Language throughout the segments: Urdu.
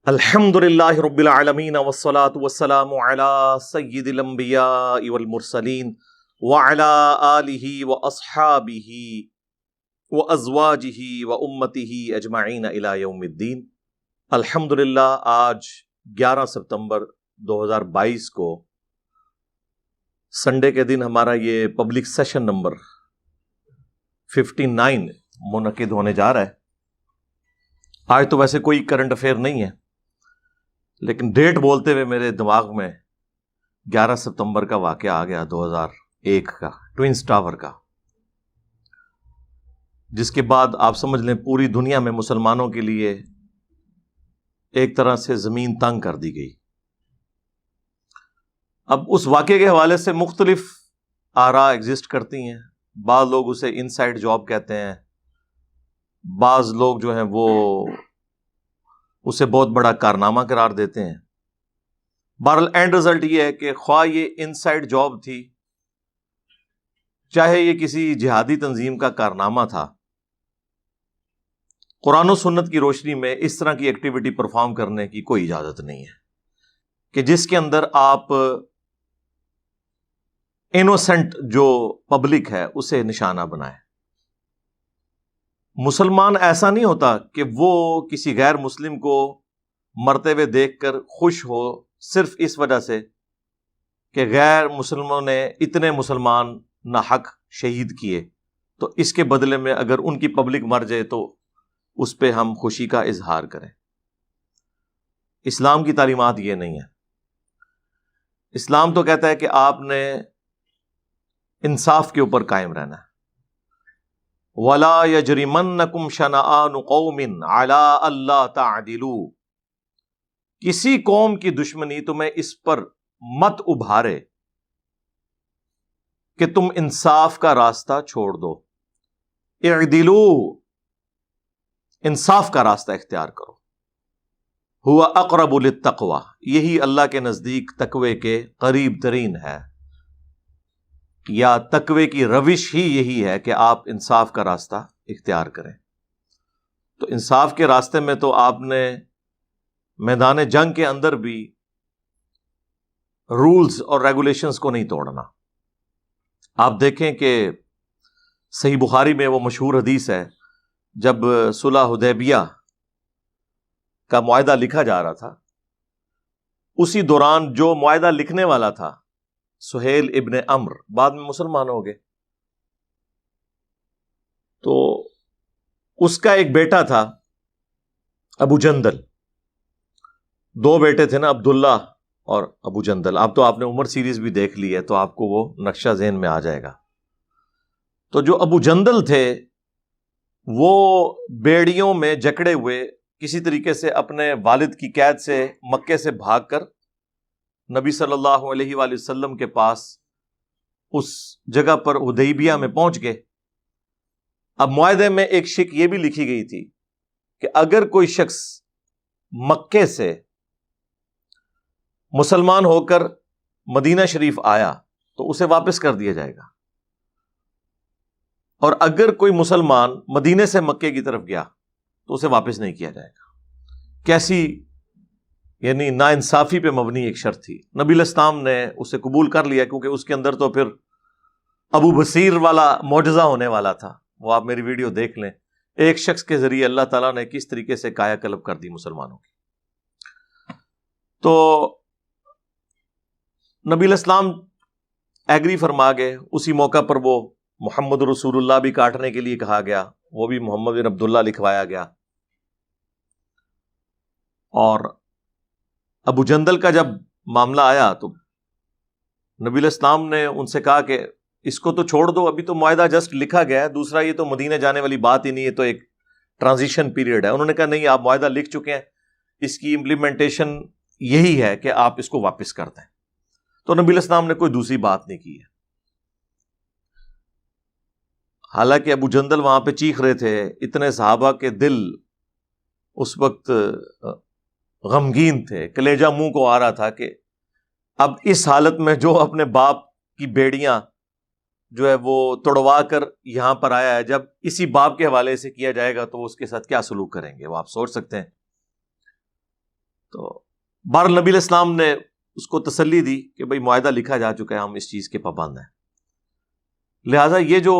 الحمدللہ رب العالمین والصلاة والسلام علی سید الانبیاء والمرسلین وعلی آلہ واصحابہ وازواجہ وامتہ اجمعین الی یوم الدین۔ الحمدللہ آج 11 ستمبر 2022 کو سنڈے کے دن ہمارا یہ پبلک سیشن نمبر 59 منعقد ہونے جا رہا ہے۔ آج تو ویسے کوئی کرنٹ افیئر نہیں ہے، لیکن ڈیٹ بولتے ہوئے میرے دماغ میں 11 ستمبر کا واقعہ آ گیا، 2001 کا ٹوئنز ٹاور کا، جس کے بعد آپ سمجھ لیں پوری دنیا میں مسلمانوں کے لیے ایک طرح سے زمین تنگ کر دی گئی۔ اب اس واقعے کے حوالے سے مختلف آراء ایگزسٹ کرتی ہیں۔ بعض لوگ اسے انسائیڈ جاب کہتے ہیں، بعض لوگ جو ہیں وہ اسے بہت بڑا کارنامہ قرار دیتے ہیں۔ بہرحال اینڈ رزلٹ یہ ہے کہ خواہ یہ انسائیڈ جاب تھی، چاہے یہ کسی جہادی تنظیم کا کارنامہ تھا، قرآن و سنت کی روشنی میں اس طرح کی ایکٹیویٹی پرفارم کرنے کی کوئی اجازت نہیں ہے کہ جس کے اندر آپ انوسنٹ جو پبلک ہے اسے نشانہ بنائیں۔ مسلمان ایسا نہیں ہوتا کہ وہ کسی غیر مسلم کو مرتے ہوئے دیکھ کر خوش ہو صرف اس وجہ سے کہ غیر مسلموں نے اتنے مسلمان ناحق شہید کیے، تو اس کے بدلے میں اگر ان کی پبلک مر جائے تو اس پہ ہم خوشی کا اظہار کریں۔ اسلام کی تعلیمات یہ نہیں ہے۔ اسلام تو کہتا ہے کہ آپ نے انصاف کے اوپر قائم رہنا ہے۔ وَلَا يَجْرِمَنَّكُمْ شَنَآنُ قَوْمٍ عَلَىٰ أَلَّا تَعْدِلُوا، کسی قوم کی دشمنی تمہیں اس پر مت ابھارے کہ تم انصاف کا راستہ چھوڑ دو۔ اعدلوا، انصاف کا راستہ اختیار کرو۔ ہوا اقرب للتقوی، یہی اللہ کے نزدیک تقوی کے قریب ترین ہے، یا تقوی کی روش ہی یہی ہے کہ آپ انصاف کا راستہ اختیار کریں۔ تو انصاف کے راستے میں تو آپ نے میدان جنگ کے اندر بھی رولز اور ریگولیشنز کو نہیں توڑنا۔ آپ دیکھیں کہ صحیح بخاری میں وہ مشہور حدیث ہے، جب صلح حدیبیہ کا معاہدہ لکھا جا رہا تھا، اسی دوران جو معاہدہ لکھنے والا تھا سہیل ابن عمر، بعد میں مسلمان ہو گئے، تو اس کا ایک بیٹا تھا ابو جندل، دو بیٹے تھے نا، عبداللہ اور ابو جندل۔ اب تو آپ نے عمر سیریز بھی دیکھ لی ہے تو آپ کو وہ نقشہ ذہن میں آ جائے گا۔ تو جو ابو جندل تھے وہ بیڑیوں میں جکڑے ہوئے کسی طریقے سے اپنے والد کی قید سے مکے سے بھاگ کر نبی صلی اللہ علیہ وآلہ وسلم کے پاس اس جگہ پر حدیبیہ میں پہنچ گئے۔ اب معاہدے میں ایک شک یہ بھی لکھی گئی تھی کہ اگر کوئی شخص مکے سے مسلمان ہو کر مدینہ شریف آیا تو اسے واپس کر دیا جائے گا، اور اگر کوئی مسلمان مدینے سے مکے کی طرف گیا تو اسے واپس نہیں کیا جائے گا۔ کیسی یعنی ناانصافی پہ مبنی ایک شرط تھی۔ نبی علیہ السلام نے اسے قبول کر لیا، کیونکہ اس کے اندر تو پھر ابو بصیر والا معجزہ ہونے والا تھا۔ وہ آپ میری ویڈیو دیکھ لیں، ایک شخص کے ذریعے اللہ تعالیٰ نے کس طریقے سے کایا کلب کر دی مسلمانوں کی۔ تو نبی علیہ السلام ایگری فرما گئے۔ اسی موقع پر وہ محمد رسول اللہ بھی کاٹنے کے لیے کہا گیا، وہ بھی محمد بن عبداللہ لکھوایا گیا۔ اور ابو جندل کا جب معاملہ آیا تو نبی علیہ السلام نے ان سے کہا کہ اس کو تو چھوڑ دو، ابھی تو معاہدہ جسٹ لکھا گیا ہے، دوسرا یہ تو مدینہ جانے والی بات ہی نہیں ہے، تو ایک ٹرانزیشن پیریڈ ہے۔ انہوں نے کہا نہیں، آپ معاہدہ لکھ چکے ہیں، اس کی امپلیمنٹیشن یہی ہے کہ آپ اس کو واپس کر دیں۔ تو نبی علیہ السلام نے کوئی دوسری بات نہیں کی ہے۔ حالانکہ ابو جندل وہاں پہ چیخ رہے تھے، اتنے صحابہ کے دل اس وقت غمگین تھے، کلیجہ منہ کو آ رہا تھا کہ اب اس حالت میں جو اپنے باپ کی بیڑیاں جو ہے وہ توڑوا کر یہاں پر آیا ہے، جب اسی باپ کے حوالے سے کیا جائے گا تو اس کے ساتھ کیا سلوک کریں گے، وہ آپ سوچ سکتے ہیں۔ تو بہر نبی علیہ السلام نے اس کو تسلی دی کہ بھئی معاہدہ لکھا جا چکا ہے، ہم اس چیز کے پابند ہیں. لہٰذا یہ جو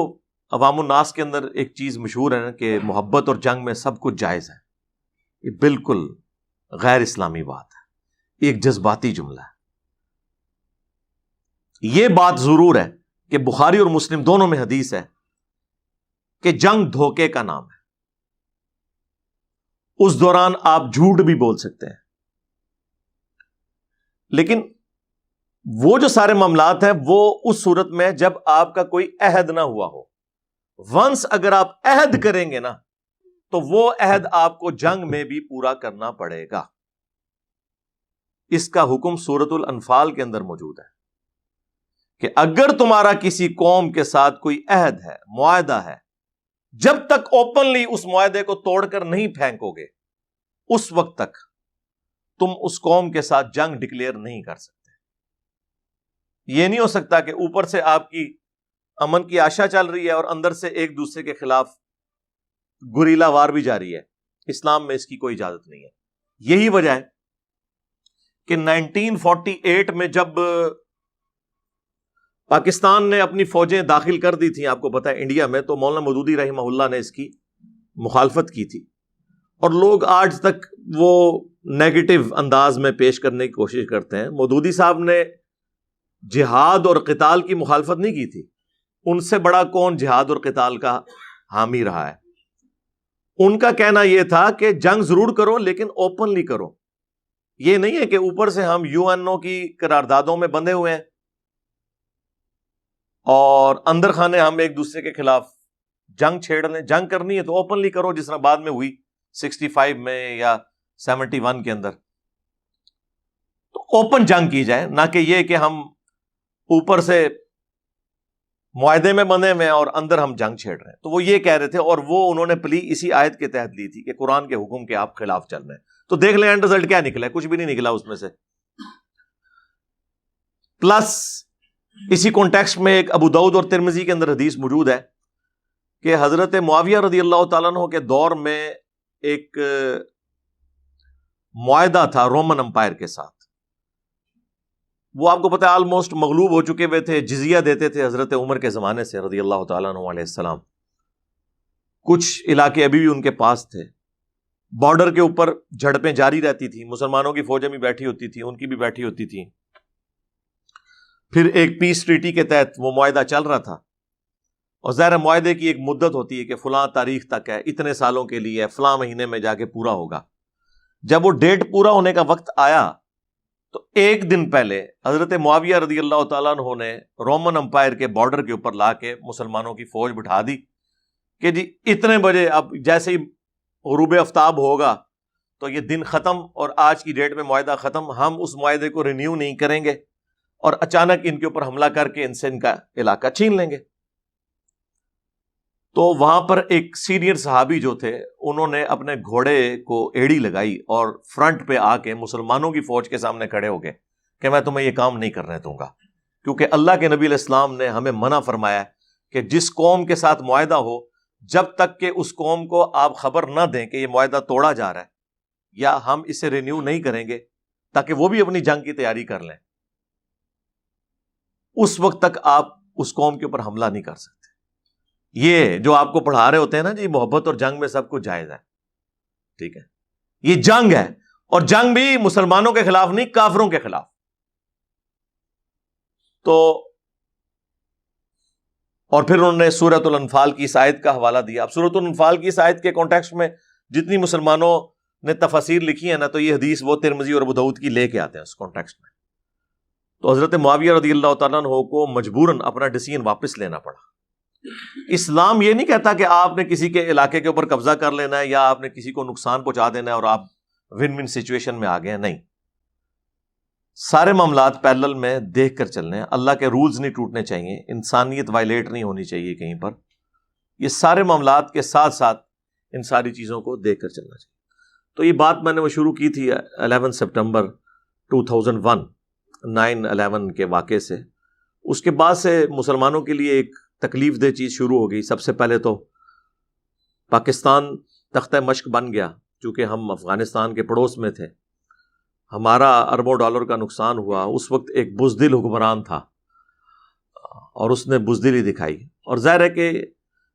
عوام الناس کے اندر ایک چیز مشہور ہے نا کہ محبت اور جنگ میں سب کچھ جائز ہے، یہ بالکل غیر اسلامی بات ہے، ایک جذباتی جملہ ہے. یہ بات ضرور ہے کہ بخاری اور مسلم دونوں میں حدیث ہے کہ جنگ دھوکے کا نام ہے. اس دوران آپ جھوٹ بھی بول سکتے ہیں، لیکن وہ جو سارے معاملات ہیں وہ اس صورت میں جب آپ کا کوئی عہد نہ ہوا ہو. ونس اگر آپ عہد کریں گے نا تو وہ عہد آپ کو جنگ میں بھی پورا کرنا پڑے گا. اس کا حکم سورۃ الانفال کے اندر موجود ہے کہ اگر تمہارا کسی قوم کے ساتھ کوئی عہد ہے، معاہدہ ہے، جب تک اوپنلی اس معاہدے کو توڑ کر نہیں پھینکو گے اس وقت تک تم اس قوم کے ساتھ جنگ ڈکلیئر نہیں کر سکتے. یہ نہیں ہو سکتا کہ اوپر سے آپ کی امن کی آشا چل رہی ہے اور اندر سے ایک دوسرے کے خلاف گریلا وار بھی جاری ہے. اسلام میں اس کی کوئی اجازت نہیں ہے. یہی وجہ ہے کہ 1948 میں جب پاکستان نے اپنی فوجیں داخل کر دی تھیں، آپ کو پتا ہے انڈیا میں، تو مولانا مودودی رحمہ اللہ نے اس کی مخالفت کی تھی، اور لوگ آج تک وہ نیگیٹو انداز میں پیش کرنے کی کوشش کرتے ہیں. مودودی صاحب نے جہاد اور قتال کی مخالفت نہیں کی تھی. ان سے بڑا کون جہاد اور قتال کا حامی رہا ہے؟ ان کا کہنا یہ تھا کہ جنگ ضرور کرو لیکن اوپنلی کرو. یہ نہیں ہے کہ اوپر سے ہم UN کی قراردادوں میں بندھے ہوئے ہیں اور اندر خانے ہم ایک دوسرے کے خلاف جنگ چھیڑ لیں. جنگ کرنی ہے تو اوپنلی کرو، جس طرح بعد میں ہوئی 65 میں یا 71 کے اندر. تو اوپن جنگ کی جائے، نہ کہ یہ کہ ہم اوپر سے معاہدے میں بندھے ہوئے اور اندر ہم جنگ چھیڑ رہے ہیں. تو وہ یہ کہہ رہے تھے، اور وہ انہوں نے پلی اسی آیت کے تحت لی تھی کہ قرآن کے حکم کے آپ خلاف چل رہے ہیں. تو دیکھ لیں اینڈ رزلٹ کیا نکلا ہے، کچھ بھی نہیں نکلا اس میں سے. پلس اسی کانٹیکسٹ میں ایک ابو داؤد اور ترمذی کے اندر حدیث موجود ہے کہ حضرت معاویہ رضی اللہ تعالیٰ عنہ کے دور میں ایک معاہدہ تھا رومن امپائر کے ساتھ. وہ آپ کو پتا ہے آلموسٹ مغلوب ہو چکے ہوئے تھے، جزیہ دیتے تھے حضرت عمر کے زمانے سے رضی اللہ تعالیٰ عنہ علیہ السلام. کچھ علاقے ابھی بھی ان کے پاس تھے. بارڈر کے اوپر جھڑپیں جاری رہتی تھی، مسلمانوں کی فوجیں بھی بیٹھی ہوتی تھی، ان کی بھی بیٹھی ہوتی تھی. پھر ایک پیس ٹریٹی کے تحت وہ معاہدہ چل رہا تھا، اور ظاہر معاہدے کی ایک مدت ہوتی ہے کہ فلاں تاریخ تک ہے، اتنے سالوں کے لیے، فلاں مہینے میں جا کے پورا ہوگا. جب وہ ڈیٹ پورا ہونے کا وقت آیا تو ایک دن پہلے حضرت معاویہ رضی اللہ تعالیٰ عنہ نے رومن امپائر کے بارڈر کے اوپر لا کے مسلمانوں کی فوج بٹھا دی کہ جی اتنے بجے، اب جیسے ہی غروب آفتاب ہوگا تو یہ دن ختم اور آج کی ڈیٹ میں معاہدہ ختم، ہم اس معاہدے کو رینیو نہیں کریں گے اور اچانک ان کے اوپر حملہ کر کے ان سے ان کا علاقہ چھین لیں گے. تو وہاں پر ایک سینئر صحابی جو تھے انہوں نے اپنے گھوڑے کو ایڑی لگائی اور فرنٹ پہ آ کے مسلمانوں کی فوج کے سامنے کھڑے ہو گئے کہ میں تمہیں یہ کام نہیں کرنے دوں گا، کیونکہ اللہ کے نبی علیہ السلام نے ہمیں منع فرمایا کہ جس قوم کے ساتھ معاہدہ ہو، جب تک کہ اس قوم کو آپ خبر نہ دیں کہ یہ معاہدہ توڑا جا رہا ہے یا ہم اسے رینیو نہیں کریں گے تاکہ وہ بھی اپنی جنگ کی تیاری کر لیں، اس وقت تک آپ اس قوم کے اوپر حملہ نہیں کر سکتے. یہ جو آپ کو پڑھا رہے ہوتے ہیں نا جی محبت اور جنگ میں سب کچھ جائز ہے، ٹھیک ہے، یہ جنگ ہے، اور جنگ بھی مسلمانوں کے خلاف نہیں، کافروں کے خلاف. تو اور پھر انہوں نے سورۃ الانفال کی اس آیت کا حوالہ دیا. اب سورۃ الانفال کی اس آیت کے کانٹیکسٹ میں جتنی مسلمانوں نے تفاسیر لکھی ہے نا، تو یہ حدیث وہ ترمذی اور ابو داؤد کی لے کے آتے ہیں اس کانٹیکسٹ میں. تو حضرت معاویہ رضی اللہ تعالیٰ عنہ کو مجبوراً اپنا ڈیسیژن واپس لینا پڑا. اسلام یہ نہیں کہتا کہ آپ نے کسی کے علاقے کے اوپر قبضہ کر لینا ہے یا آپ نے کسی کو نقصان پہنچا دینا ہے اور آپ ون ون سچویشن میں آ گئے ہیں. نہیں، سارے معاملات پیرلل میں دیکھ کر چلنے ہیں. اللہ کے رولز نہیں ٹوٹنے چاہیے، انسانیت وائلیٹ نہیں ہونی چاہیے کہیں پر. یہ سارے معاملات کے ساتھ ساتھ ان ساری چیزوں کو دیکھ کر چلنا چاہیے. تو یہ بات میں نے وہ شروع کی تھی 11 سپٹمبر 2001 9/11 کے واقعے سے. اس کے بعد سے مسلمانوں کے لیے ایک تکلیف دہ چیز شروع ہو گئی. سب سے پہلے تو پاکستان تختہ مشق بن گیا، چونکہ ہم افغانستان کے پڑوس میں تھے. ہمارا اربوں ڈالر کا نقصان ہوا، اس وقت ایک بزدل حکمران تھا اور اس نے بزدلی دکھائی. اور ظاہر ہے کہ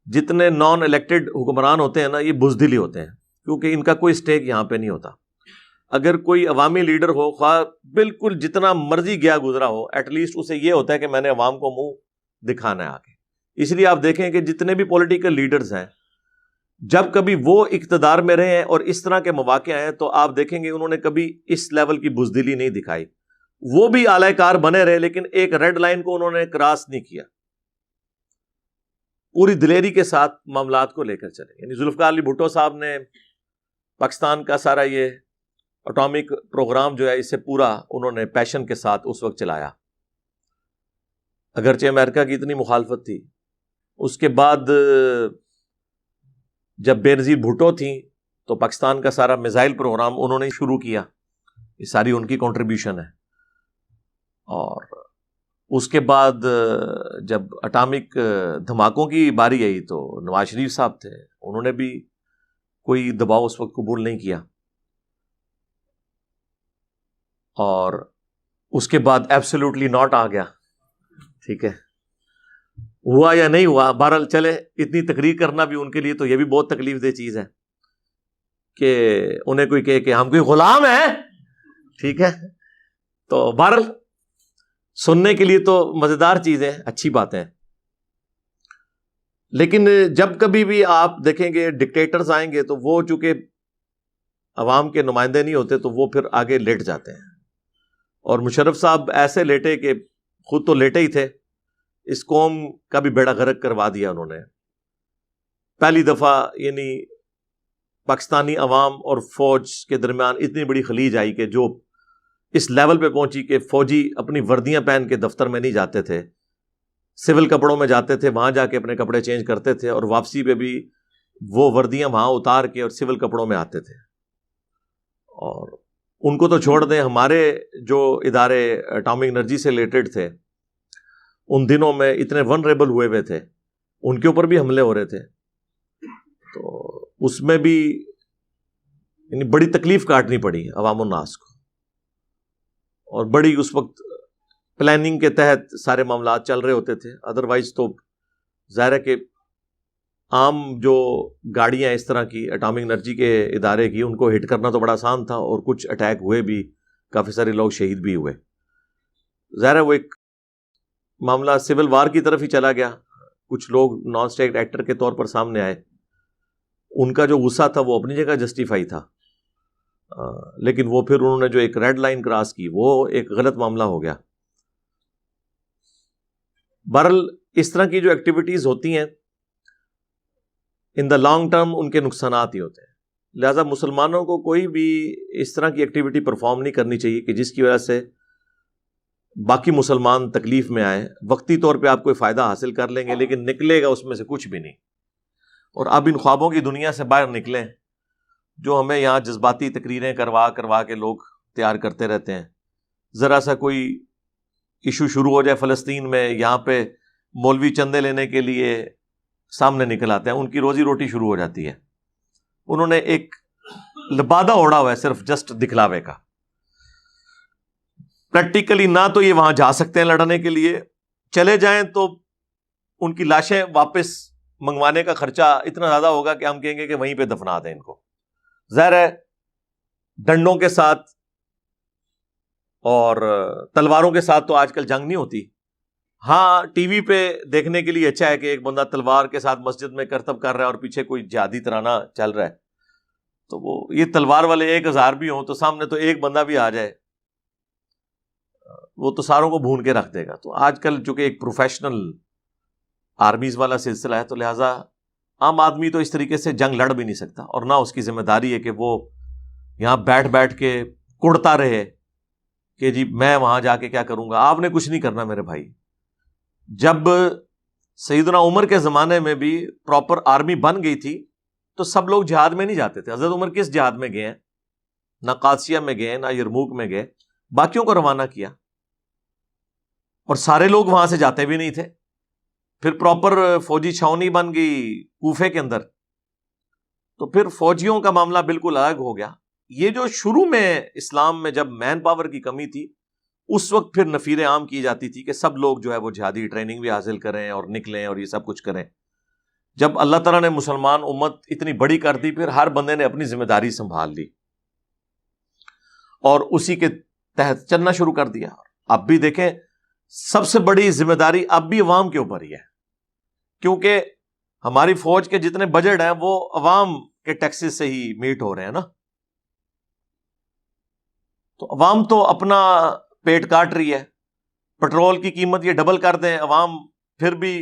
جتنے نان الیکٹڈ حکمران ہوتے ہیں نا، یہ بزدلی ہوتے ہیں، کیونکہ ان کا کوئی اسٹیک یہاں پہ نہیں ہوتا. اگر کوئی عوامی لیڈر ہو، خواہ بالکل جتنا مرضی گیا گزرا ہو، ایٹ لیسٹ اسے یہ ہوتا ہے کہ میں نے عوام کو منہ دکھانا ہے آگے. اس لیے آپ دیکھیں کہ جتنے بھی پولیٹیکل لیڈرز ہیں، جب کبھی وہ اقتدار میں رہے ہیں اور اس طرح کے مواقع آئے تو آپ دیکھیں گے انہوں نے کبھی اس لیول کی بزدلی نہیں دکھائی. وہ بھی اعلی کار بنے رہے، لیکن ایک ریڈ لائن کو انہوں نے کراس نہیں کیا، پوری دلیری کے ساتھ معاملات کو لے کر چلے. یعنی ذوالفقار علی بھٹو صاحب نے پاکستان کا سارا یہ اٹامک پروگرام جو ہے، اسے پورا انہوں نے پیشن کے ساتھ اس وقت چلایا، اگرچہ امریکہ کی اتنی مخالفت تھی. اس کے بعد جب بے نظیر بھٹو تھیں تو پاکستان کا سارا میزائل پروگرام انہوں نے شروع کیا، یہ ساری ان کی کنٹریبیوشن ہے. اور اس کے بعد جب اٹامک دھماکوں کی باری آئی تو نواز شریف صاحب تھے، انہوں نے بھی کوئی دباؤ اس وقت قبول نہیں کیا. اور اس کے بعد ایبسولوٹلی ناٹ آ گیا. ٹھیک ہے، ہوا یا نہیں ہوا، بہرحال چلے. اتنی تقریر کرنا بھی ان کے لیے تو یہ بھی بہت تکلیف دہ چیز ہے کہ انہیں کوئی کہے کہ ہم کوئی غلام ہیں. ٹھیک ہے، تو بہرحال سننے کے لیے تو مزیدار چیزیں، اچھی باتیں. لیکن جب کبھی بھی آپ دیکھیں گے ڈکٹیٹرز آئیں گے تو وہ چونکہ عوام کے نمائندے نہیں ہوتے تو وہ پھر آگے لیٹ جاتے ہیں. اور مشرف صاحب ایسے لیٹے کہ خود تو لیٹے ہی تھے، اس قوم کا بھی بیڑا غرق کروا دیا انہوں نے. پہلی دفعہ یعنی پاکستانی عوام اور فوج کے درمیان اتنی بڑی خلیج آئی کہ جو اس لیول پہ پہنچی کہ فوجی اپنی وردیاں پہن کے دفتر میں نہیں جاتے تھے، سول کپڑوں میں جاتے تھے، وہاں جا کے اپنے کپڑے چینج کرتے تھے اور واپسی پہ بھی وہ وردیاں وہاں اتار کے اور سول کپڑوں میں آتے تھے. اور ان کو تو چھوڑ دیں، ہمارے جو ادارے اٹامک انرجی سے ریلیٹڈ تھے ان دنوں میں اتنے ونریبل ہوئے تھے، ان کے اوپر بھی حملے ہو رہے تھے. تو اس میں بھی یعنی بڑی تکلیف کاٹنی پڑی عوام الناس کو، اور بڑی اس وقت پلاننگ کے تحت سارے معاملات چل رہے ہوتے تھے. ادروائز تو ظاہر ہے کہ عام جو گاڑیاں اس طرح کی اٹامک انرجی کے ادارے کی، ان کو ہٹ کرنا تو بڑا آسان تھا، اور کچھ اٹیک ہوئے بھی، کافی سارے لوگ شہید بھی ہوئے. ظاہر ہے وہ ایک معاملہ سول وار کی طرف ہی چلا گیا. کچھ لوگ نان اسٹیٹ ایکٹر کے طور پر سامنے آئے، ان کا جو غصہ تھا وہ اپنی جگہ جسٹیفائی تھا، لیکن وہ پھر انہوں نے جو ایک ریڈ لائن کراس کی وہ ایک غلط معاملہ ہو گیا. بہرحال اس طرح کی جو ایکٹیویٹیز ہوتی ہیں ان دا لانگ ٹرم ان کے نقصانات ہی ہوتے ہیں. لہذا مسلمانوں کو کوئی بھی اس طرح کی ایکٹیویٹی پرفارم نہیں کرنی چاہیے کہ جس کی وجہ سے باقی مسلمان تکلیف میں آئے. وقتی طور پہ آپ کوئی فائدہ حاصل کر لیں گے لیکن نکلے گا اس میں سے کچھ بھی نہیں. اور اب ان خوابوں کی دنیا سے باہر نکلیں جو ہمیں یہاں جذباتی تقریریں کروا کے لوگ تیار کرتے رہتے ہیں. ذرا سا کوئی ایشو شروع ہو جائے فلسطین میں، یہاں پہ مولوی چندے لینے کے لیے سامنے نکل آتے ہیں، ان کی روزی روٹی شروع ہو جاتی ہے. انہوں نے ایک لبادہ اوڑا ہوا ہے صرف جسٹ دکھلاوے کا. پریکٹیکلی نہ تو یہ وہاں جا سکتے ہیں لڑنے کے لیے، چلے جائیں تو ان کی لاشیں واپس منگوانے کا خرچہ اتنا زیادہ ہوگا کہ ہم کہیں گے کہ وہیں پہ دفنا دیں ان کو. ظاہر ہے ڈنڈوں کے ساتھ اور تلواروں کے ساتھ تو آج کل جنگ نہیں ہوتی. ہاں ٹی وی پہ دیکھنے کے لیے اچھا ہے کہ ایک بندہ تلوار کے ساتھ مسجد میں کرتب کر رہا ہے اور پیچھے کوئی جہادی ترانہ چل رہا ہے، تو وہ یہ تلوار والے 1000 بھی ہوں تو سامنے تو ایک بندہ بھی آ جائے وہ تو ساروں کو بھون کے رکھ دے گا. تو آج کل چونکہ ایک پروفیشنل آرمیز والا سلسلہ ہے تو لہٰذا عام آدمی تو اس طریقے سے جنگ لڑ بھی نہیں سکتا، اور نہ اس کی ذمہ داری ہے کہ وہ یہاں بیٹھ کے کڑتا رہے کہ جی میں وہاں جا کے کیا کروں گا. آپ نے کچھ نہیں کرنا میرے بھائی. جب سیدنا عمر کے زمانے میں بھی پراپر آرمی بن گئی تھی تو سب لوگ جہاد میں نہیں جاتے تھے. حضرت عمر کس جہاد میں گئے ہیں؟ نہ قادسیہ میں گئے نہ یرموک میں گئے، باقیوں کو روانہ کیا، اور سارے لوگ وہاں سے جاتے بھی نہیں تھے. پھر پراپر فوجی چھاونی بن گئی کوفے کے اندر، تو پھر فوجیوں کا معاملہ بالکل الگ ہو گیا. یہ جو شروع میں اسلام میں جب مین پاور کی کمی تھی، اس وقت پھر نفیر عام کی جاتی تھی کہ سب لوگ جو ہے وہ جہادی ٹریننگ بھی حاصل کریں اور نکلیں اور یہ سب کچھ کریں. جب اللہ تعالیٰ نے مسلمان امت اتنی بڑی کر دی، پھر ہر بندے نے اپنی ذمہ داری سنبھال لی اور اسی کے تحت چلنا شروع کر دیا. اب بھی دیکھیں سب سے بڑی ذمہ داری اب بھی عوام کے اوپر ہی ہے، کیونکہ ہماری فوج کے جتنے بجٹ ہیں وہ عوام کے ٹیکسز سے ہی میٹ ہو رہے ہیں نا. تو عوام تو اپنا پیٹ کاٹ رہی ہے. پٹرول کی قیمت یہ ڈبل کر دیں، عوام پھر بھی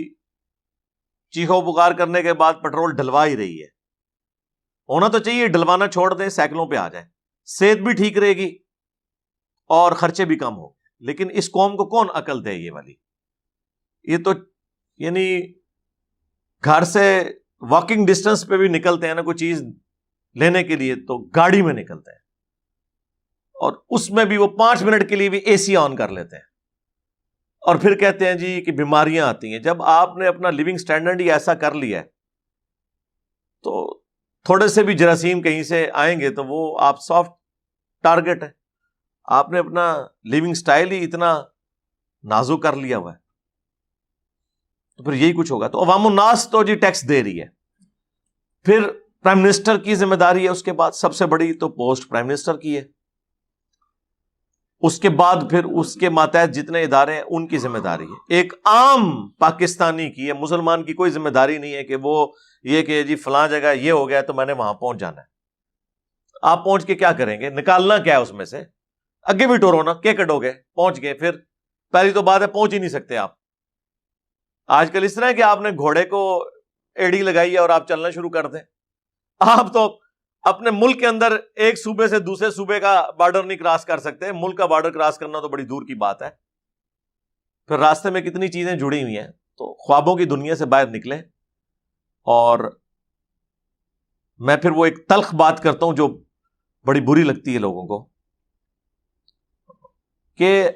چیخو پکار کرنے کے بعد پٹرول ڈلوا ہی رہی ہے. ہونا تو چاہیے ڈلوانا چھوڑ دیں، سائیکلوں پہ آ جائیں، صحت بھی ٹھیک رہے گی اور خرچے بھی کم ہو. لیکن اس قوم کو کون عقل دے یہ والی؟ یہ تو یعنی گھر سے واکنگ ڈسٹنس پہ بھی نکلتے ہیں نا کوئی چیز لینے کے لیے تو گاڑی میں نکلتے ہیں، اور اس میں بھی وہ 5 منٹ کے لیے بھی اے سی آن کر لیتے ہیں اور پھر کہتے ہیں جی کہ بیماریاں آتی ہیں. جب آپ نے اپنا لیونگ سٹینڈرڈ ہی ایسا کر لیا ہے تو تھوڑے سے بھی جراثیم کہیں سے آئیں گے تو وہ آپ سافٹ ٹارگٹ ہے. آپ نے اپنا لیونگ سٹائل ہی اتنا نازک کر لیا ہوا ہے تو پھر یہی کچھ ہوگا. تو عوام الناس تو جی ٹیکس دے رہی ہے. پھر پرائم منسٹر کی ذمہ داری ہے، اس کے بعد سب سے بڑی تو پوسٹ پرائم منسٹر کی ہے. اس کے بعد پھر اس کے ماتحت جتنے ادارے ہیں ان کی ذمہ داری ہے. ایک عام پاکستانی کی ہے، مسلمان کی کوئی ذمہ داری نہیں ہے کہ وہ یہ کہ جی فلاں جگہ یہ ہو گیا تو میں نے وہاں پہنچ جانا ہے. آپ پہنچ کے کیا کریں گے؟ نکالنا کیا ہے اس میں سے؟ اگے بھی ٹورو نا، کیا کٹو گے؟ پہنچ گئے. پھر پہلی تو بات ہے پہنچ ہی نہیں سکتے آپ. آج کل اس طرح ہے کہ آپ نے گھوڑے کو ایڑی لگائی ہے اور آپ چلنا شروع کر دیں. آپ تو اپنے ملک کے اندر ایک صوبے سے دوسرے صوبے کا بارڈر نہیں کراس کر سکتے. ملک کا بارڈر کراس کرنا تو بڑی دور کی بات ہے. پھر راستے میں کتنی چیزیں جڑی ہوئی ہیں. تو خوابوں کی دنیا سے باہر نکلیں. اور میں پھر وہ ایک تلخ بات کرتا ہوں جو بڑی بری لگتی ہے لوگوں کو، کہ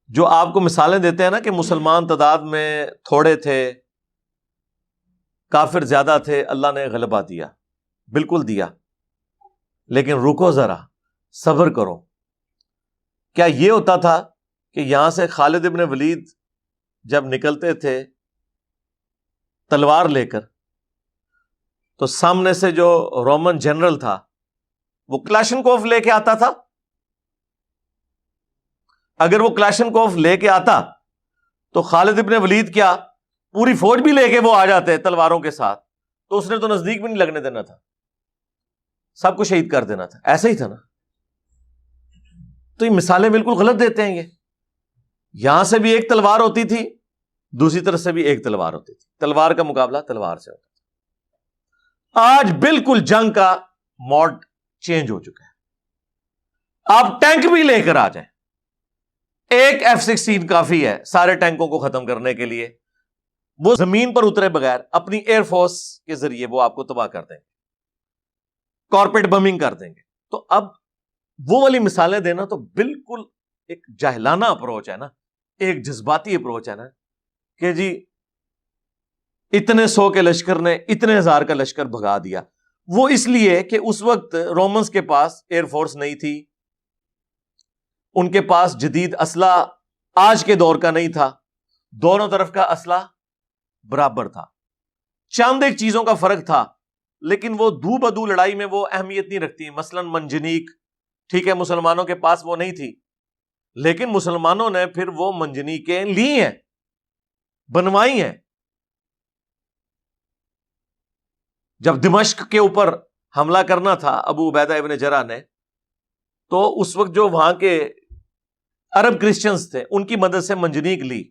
جو آپ کو مثالیں دیتے ہیں نا کہ مسلمان تعداد میں تھوڑے تھے، کافر زیادہ تھے، اللہ نے غلبہ دیا. بالکل دیا، لیکن رکو ذرا، صبر کرو. کیا یہ ہوتا تھا کہ یہاں سے خالد ابن ولید جب نکلتے تھے تلوار لے کر تو سامنے سے جو رومن جنرل تھا وہ کلاشنکوف لے کے آتا تھا؟ اگر وہ کلاشنکوف لے کے آتا تو خالد ابن ولید کیا پوری فوج بھی لے کے وہ آ جاتے تلواروں کے ساتھ، تو اس نے تو نزدیک بھی نہیں لگنے دینا تھا، سب کو شہید کر دینا تھا. ایسا ہی تھا نا. تو یہ مثالیں بالکل غلط دیتے ہیں. یہ یہاں سے بھی ایک تلوار ہوتی تھی، دوسری طرف سے بھی ایک تلوار ہوتی تھی. تلوار کا مقابلہ تلوار سے ہوتا تھا. آج بالکل جنگ کا موڈ چینج ہو چکا ہے. آپ ٹینک بھی لے کر آ جائیں، ایک F-16 کافی ہے سارے ٹینکوں کو ختم کرنے کے لیے. وہ زمین پر اترے بغیر اپنی ایئر فورس کے ذریعے وہ آپ کو تباہ کر دیں گے، کارپیٹ بمنگ کر دیں گے. تو اب وہ والی مثالیں دینا تو بالکل ایک جاہلانہ اپروچ ہے نا، ایک جذباتی اپروچ ہے نا کہ جی اتنے 100 کے لشکر نے اتنے 1000 کا لشکر بھگا دیا. وہ اس لیے کہ اس وقت رومنز کے پاس ایئر فورس نہیں تھی، ان کے پاس جدید اسلحہ آج کے دور کا نہیں تھا. دونوں طرف کا اسلحہ برابر تھا، چند ایک چیزوں کا فرق تھا، لیکن وہ دو بدو لڑائی میں وہ اہمیت نہیں رکھتی. مثلا منجنیق، ٹھیک ہے مسلمانوں کے پاس وہ نہیں تھی، لیکن مسلمانوں نے پھر وہ منجنیقیں لی ہیں، بنوائی ہیں. جب دمشق کے اوپر حملہ کرنا تھا ابو عبیدہ ابن جرح نے، تو اس وقت جو وہاں کے عرب کرسچنز تھے ان کی مدد سے منجنیق لی،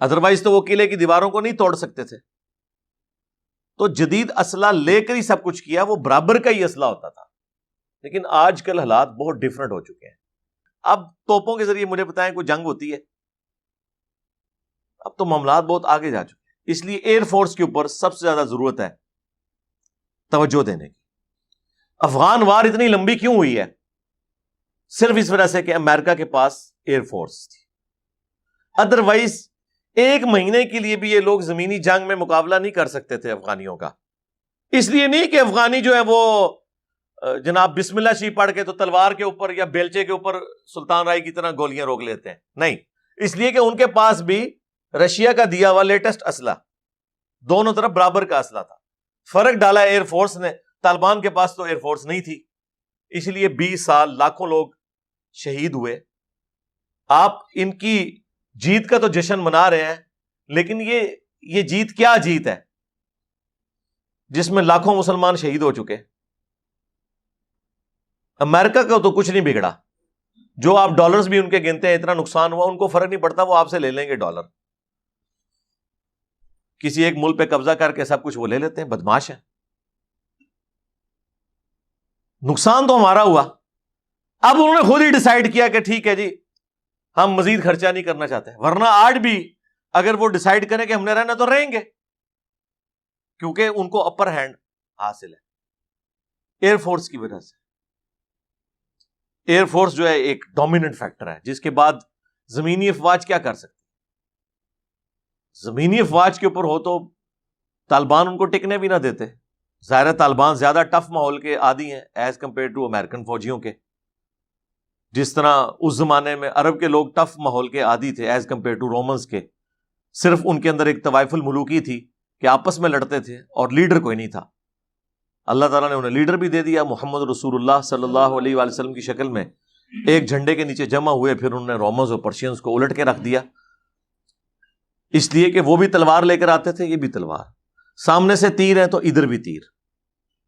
ادروائز تو وہ قلعے کی دیواروں کو نہیں توڑ سکتے تھے. تو جدید اسلحہ لے کر ہی سب کچھ کیا، وہ برابر کا ہی اسلحہ ہوتا تھا. لیکن آج کل حالات بہت ڈیفرنٹ ہو چکے ہیں. اب توپوں کے ذریعے مجھے بتائیں کوئی جنگ ہوتی ہے؟ اب تو معاملات بہت آگے جا چکے ہیں. اس لیے ایئر فورس کے اوپر سب سے زیادہ ضرورت ہے توجہ دینے کی. افغان وار اتنی لمبی کیوں ہوئی ہے؟ صرف اس وجہ سے کہ امریکہ کے پاس ایئر فورس تھی. ادروائز 1 مہینے کے لیے بھی یہ لوگ زمینی جنگ میں مقابلہ نہیں کر سکتے تھے افغانیوں کا. اس لیے نہیں کہ افغانی جو ہے وہ جناب بسم اللہ شریف پڑھ کے تو تلوار کے اوپر یا بیلچے کے اوپر سلطان رائی کی طرح گولیاں روک لیتے ہیں. نہیں, اس لیے کہ ان کے پاس بھی رشیا کا دیا ہوا لیٹسٹ اسلحہ, دونوں طرف برابر کا اسلحہ تھا. فرق ڈالا ایئر فورس نے, طالبان کے پاس تو ایئر فورس نہیں تھی, اس لیے 20 سال لاکھوں لوگ شہید ہوئے. آپ ان کی جیت کا تو جشن منا رہے ہیں, لیکن یہ جیت کیا جیت ہے جس میں لاکھوں مسلمان شہید ہو چکے. امریکہ کا تو کچھ نہیں بگڑا, جو آپ ڈالرز بھی ان کے گنتے ہیں اتنا نقصان ہوا, ان کو فرق نہیں پڑتا, وہ آپ سے لے لیں گے ڈالر. کسی ایک ملک پہ قبضہ کر کے سب کچھ وہ لے لیتے ہیں, بدماش ہیں. نقصان تو ہمارا ہوا. اب انہوں نے خود ہی ڈیسائیڈ کیا کہ ٹھیک ہے جی ہم مزید خرچہ نہیں کرنا چاہتے, ورنہ آج بھی اگر وہ ڈیسائیڈ کریں کہ ہم نے رہنا تو رہیں گے, کیونکہ ان کو اپر ہینڈ حاصل ہے ایئر فورس کی وجہ سے. ایئر فورس جو ہے ایک ڈومیننٹ فیکٹر ہے, جس کے بعد زمینی افواج کیا کر سکتی. زمینی افواج کے اوپر ہو تو طالبان ان کو ٹکنے بھی نہ دیتے. ظاہر طالبان زیادہ ٹف ماحول کے عادی ہیں ایز کمپیئر ٹو امریکن فوجیوں کے. جس طرح اس زمانے میں عرب کے لوگ ٹف ماحول کے عادی تھے ایز کمپیئر ٹو رومنز کے, صرف ان کے اندر ایک طوائف الملوکی تھی کہ آپس میں لڑتے تھے اور لیڈر کوئی نہیں تھا. اللہ تعالیٰ نے انہیں لیڈر بھی دے دیا, محمد رسول اللہ صلی اللہ علیہ وآلہ وسلم کی شکل میں ایک جھنڈے کے نیچے جمع ہوئے, پھر انہوں نے رومنز اور پرشینز کو الٹ کے رکھ دیا, اس لیے کہ وہ بھی تلوار لے کر آتے تھے, یہ بھی تلوار. سامنے سے تیر ہے تو ادھر بھی تیر.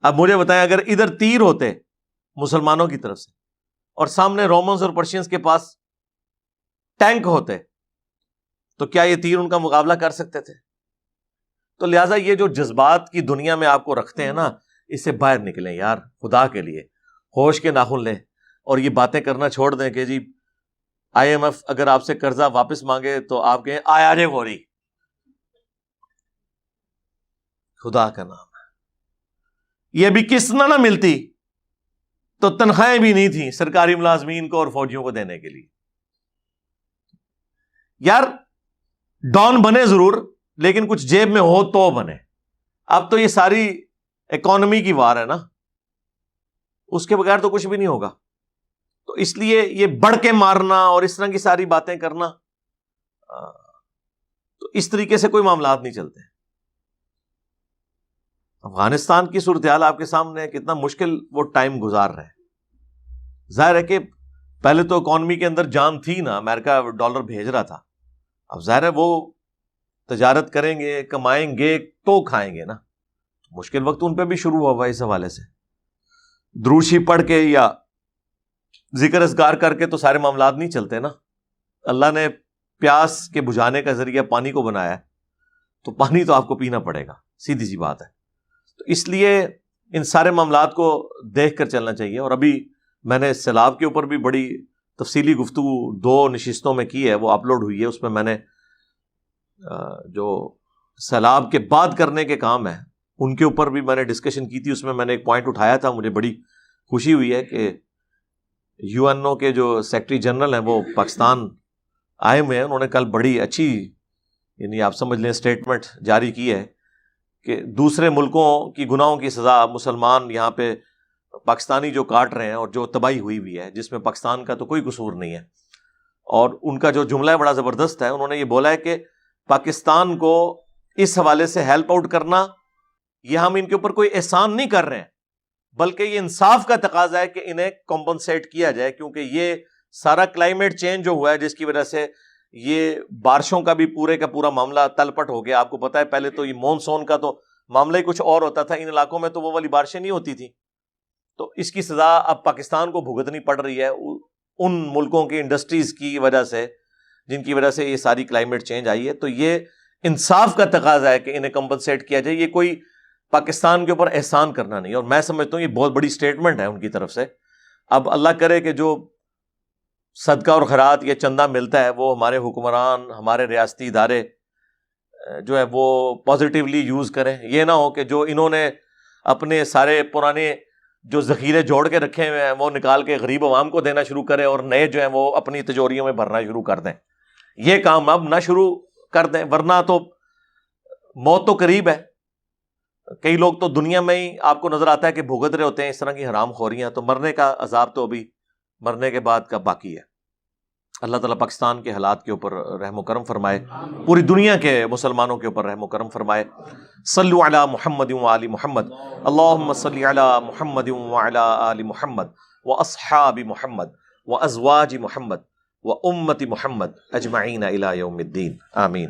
اب مجھے بتائیں اگر ادھر تیر ہوتے مسلمانوں کی طرف سے اور سامنے رومنز اور پرشینز کے پاس ٹینک ہوتے تو کیا یہ تیر ان کا مقابلہ کر سکتے تھے؟ تو لہٰذا یہ جو جذبات کی دنیا میں آپ کو رکھتے ہیں نا, اس سے باہر نکلیں یار, خدا کے لیے ہوش کے ناخن لیں اور یہ باتیں کرنا چھوڑ دیں کہ جی آئی ایم ایف اگر آپ سے قرضہ واپس مانگے تو آپ کہیں آیا جے گوری. خدا کا نام ہے, یہ بھی قسط نہ ملتی تو تنخواہیں بھی نہیں تھیں سرکاری ملازمین کو اور فوجیوں کو دینے کے لیے. یار ڈان بنے ضرور, لیکن کچھ جیب میں ہو تو بنے. اب تو یہ ساری اکانومی کی وار ہے نا, اس کے بغیر تو کچھ بھی نہیں ہوگا. تو اس لیے یہ بڑھ کے مارنا اور اس طرح کی ساری باتیں کرنا, تو اس طریقے سے کوئی معاملات نہیں چلتے. افغانستان کی صورتحال آپ کے سامنے ہے, کتنا مشکل وہ ٹائم گزار رہے ہیں. ظاہر ہے کہ پہلے تو اکانومی کے اندر جان تھی نا, امریکہ ڈالر بھیج رہا تھا, اب ظاہر ہے وہ تجارت کریں گے, کمائیں گے تو کھائیں گے نا. مشکل وقت ان پہ بھی شروع ہوا اس حوالے سے. دروشی پڑھ کے یا ذکر اذکار کر کے تو سارے معاملات نہیں چلتے نا. اللہ نے پیاس کے بجھانے کا ذریعہ پانی کو بنایا ہے, تو پانی تو آپ کو پینا پڑے گا, سیدھی سی بات ہے. تو اس لیے ان سارے معاملات کو دیکھ کر چلنا چاہیے. اور ابھی میں نے سیلاب کے اوپر بھی بڑی تفصیلی گفتگو 2 نشستوں میں کی ہے, وہ اپلوڈ ہوئی ہے. اس میں نے جو سیلاب کے بعد کرنے کے کام ہیں ان کے اوپر بھی میں نے ڈسکشن کی تھی. اس میں نے ایک پوائنٹ اٹھایا تھا, مجھے بڑی خوشی ہوئی ہے کہ یو این او کے جو سیکرٹری جنرل ہیں وہ پاکستان آئے ہوئے ہیں. انہوں نے کل بڑی اچھی, یعنی آپ سمجھ لیں اسٹیٹمنٹ جاری کی ہے کہ دوسرے ملکوں کی گناہوں کی سزا مسلمان یہاں پہ پاکستانی جو کاٹ رہے ہیں, اور جو تباہی ہوئی ہے جس میں پاکستان کا تو کوئی قصور نہیں ہے. اور ان کا جو جملہ ہے بڑا زبردست ہے. انہوں نے یہ بولا ہے کہ پاکستان کو اس حوالے سے ہیلپ آؤٹ کرنا, یہ ہم ان کے اوپر کوئی احسان نہیں کر رہے ہیں, بلکہ یہ انصاف کا تقاضا ہے کہ انہیں کمپنسیٹ کیا جائے, کیونکہ یہ سارا کلائمیٹ چینج جو ہوا ہے جس کی وجہ سے یہ بارشوں کا بھی پورے کا پورا معاملہ تلپٹ ہو گیا. آپ کو پتا ہے پہلے تو یہ مونسون کا تو معاملہ ہی کچھ اور ہوتا تھا, ان علاقوں میں تو وہ والی بارشیں نہیں ہوتی تھیں. تو اس کی سزا اب پاکستان کو بھگتنی پڑ رہی ہے ان ملکوں کی انڈسٹریز کی وجہ سے جن کی وجہ سے یہ ساری کلائمیٹ چینج آئی ہے. تو یہ انصاف کا تقاضا ہے کہ انہیں کمپنسیٹ کیا جائے. یہ کوئی پاکستان کے اوپر احسان کرنا نہیں, اور میں سمجھتا ہوں یہ بہت بڑی سٹیٹمنٹ ہے ان کی طرف سے. اب اللہ کرے کہ جو صدقہ اور خیرات یا چندہ ملتا ہے وہ ہمارے حکمران, ہمارے ریاستی ادارے جو ہے وہ پازیٹیولی یوز کریں. یہ نہ ہو کہ جو انہوں نے اپنے سارے پرانے جو ذخیرے جوڑ کے رکھے ہوئے ہیں وہ نکال کے غریب عوام کو دینا شروع کرے, اور نئے جو ہیں وہ اپنی تجوریوں میں بھرنا شروع کر دیں. یہ کام اب نہ شروع کر دیں, ورنہ تو موت تو قریب ہے. کئی لوگ تو دنیا میں ہی آپ کو نظر آتا ہے کہ بھگت رہے ہوتے ہیں اس طرح کی حرام خوریاں، تو مرنے کا عذاب تو ابھی مرنے کے بعد کا باقی ہے۔ اللہ تعالیٰ پاکستان کے حالات کے اوپر رحم و کرم فرمائے، پوری دنیا کے مسلمانوں کے اوپر رحم و کرم فرمائے۔ صلو علی محمد و آل محمد، اللہم صلی علی محمد و علی آل محمد و اصحاب محمد و ازواج محمد و امت محمد اجمعین الی یوم الدین، آمین۔